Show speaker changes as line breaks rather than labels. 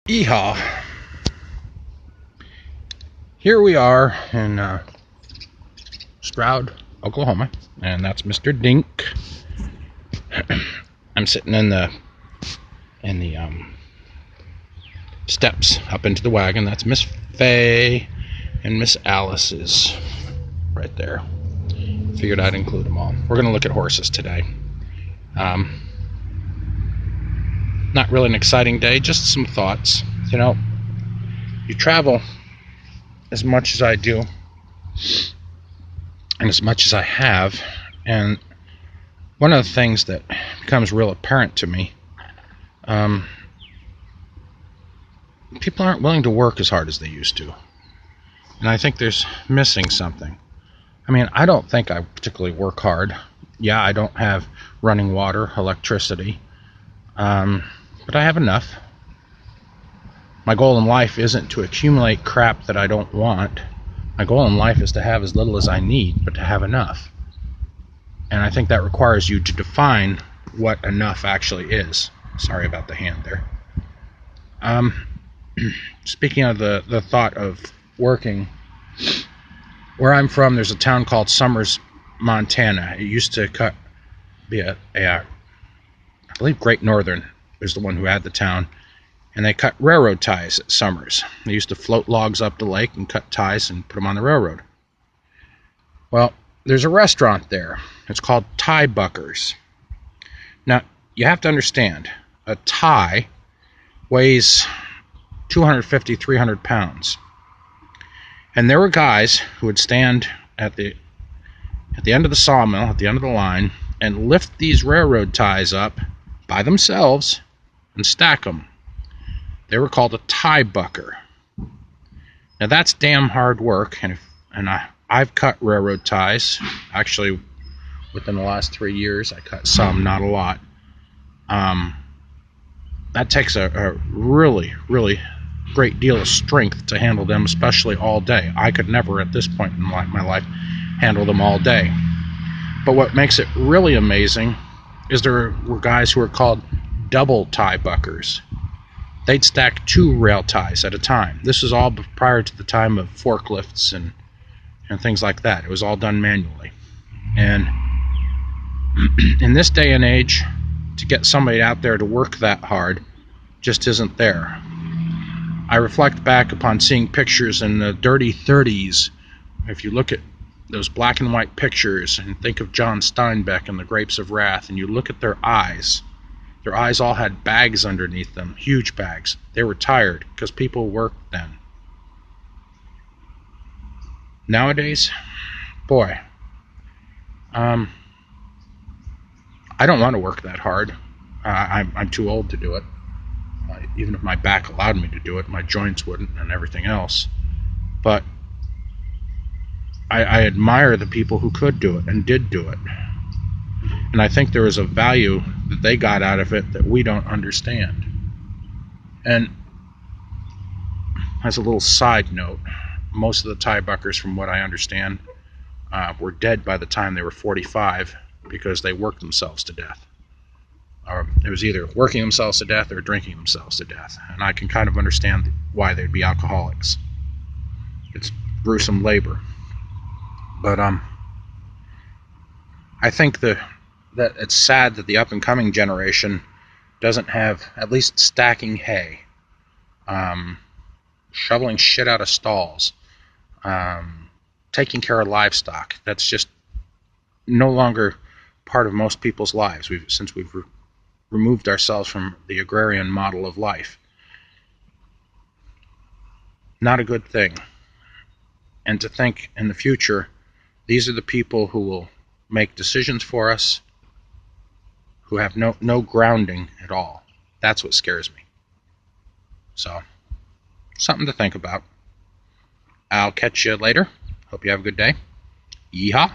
Yeehaw! Here we are in Stroud, Oklahoma, and that's Mr. Dink. I'm sitting in the steps up into the wagon. That's Miss Faye and Miss Alice is right there. Figured I'd include them all. We're gonna look at horses today. Not really an exciting day, just some thoughts. You know, you travel as much as I do and as much as I have, and one of the things that becomes real apparent to me, people aren't willing to work as hard as they used to, and I think there's missing something. I mean, I don't think I particularly work hard. Yeah, I don't have running water, electricity, but I have enough. My goal in life isn't to accumulate crap that I don't want. My goal in life is to have as little as I need, but to have enough. And I think that requires you to define what enough actually is. Sorry about the hand there. Speaking of the thought of working, where I'm from, there's a town called Summers, Montana. It used to be I believe Great Northern was the one who had the town, and they cut railroad ties at Summers. They used to float logs up the lake and cut ties and put them on the railroad. Well, there's a restaurant there. It's called Tiebuckers. Now, you have to understand, a tie weighs 250, 300 pounds. And there were guys who would stand at the end of the sawmill, at the end of the line, and lift these railroad ties up by themselves and stack them. They were called a tiebucker. Now that's damn hard work, and I've cut railroad ties. Actually, within the last 3 years, I cut some, not a lot. That takes a really, really great deal of strength to handle them, especially all day. I could never, at this point in my life, handle them all day. But what makes it really amazing is there were guys who were called double tiebuckers. They'd stack 2 rail ties at a time. This was all prior to the time of forklifts and things like that. It was all done manually. And in this day and age, to get somebody out there to work that hard just isn't there. I reflect back upon seeing pictures in the dirty 30s. If you look at those black and white pictures and think of John Steinbeck and the Grapes of Wrath, and you look at their eyes all had bags underneath them, huge bags. They were tired because people worked then. Nowadays, boy, I don't want to work that hard. I'm too old to do it. Even if my back allowed me to do it, my joints wouldn't and everything else. But I admire the people who could do it and did do it. And I think there is a value that they got out of it that we don't understand. And as a little side note, most of the tiebuckers, from what I understand, were dead by the time they were 45 because they worked themselves to death. It was either working themselves to death or drinking themselves to death. And I can kind of understand why they'd be alcoholics. It's gruesome labor. But I think that it's sad that the up-and-coming generation doesn't have at least stacking hay, shoveling shit out of stalls, taking care of livestock. That's just no longer part of most people's lives since we've removed ourselves from the agrarian model of life. Not a good thing. And to think in the future, these are the people who will make decisions for us, who have no grounding at all. That's what scares me. So, something to think about. I'll catch you later. Hope you have a good day. Yeehaw.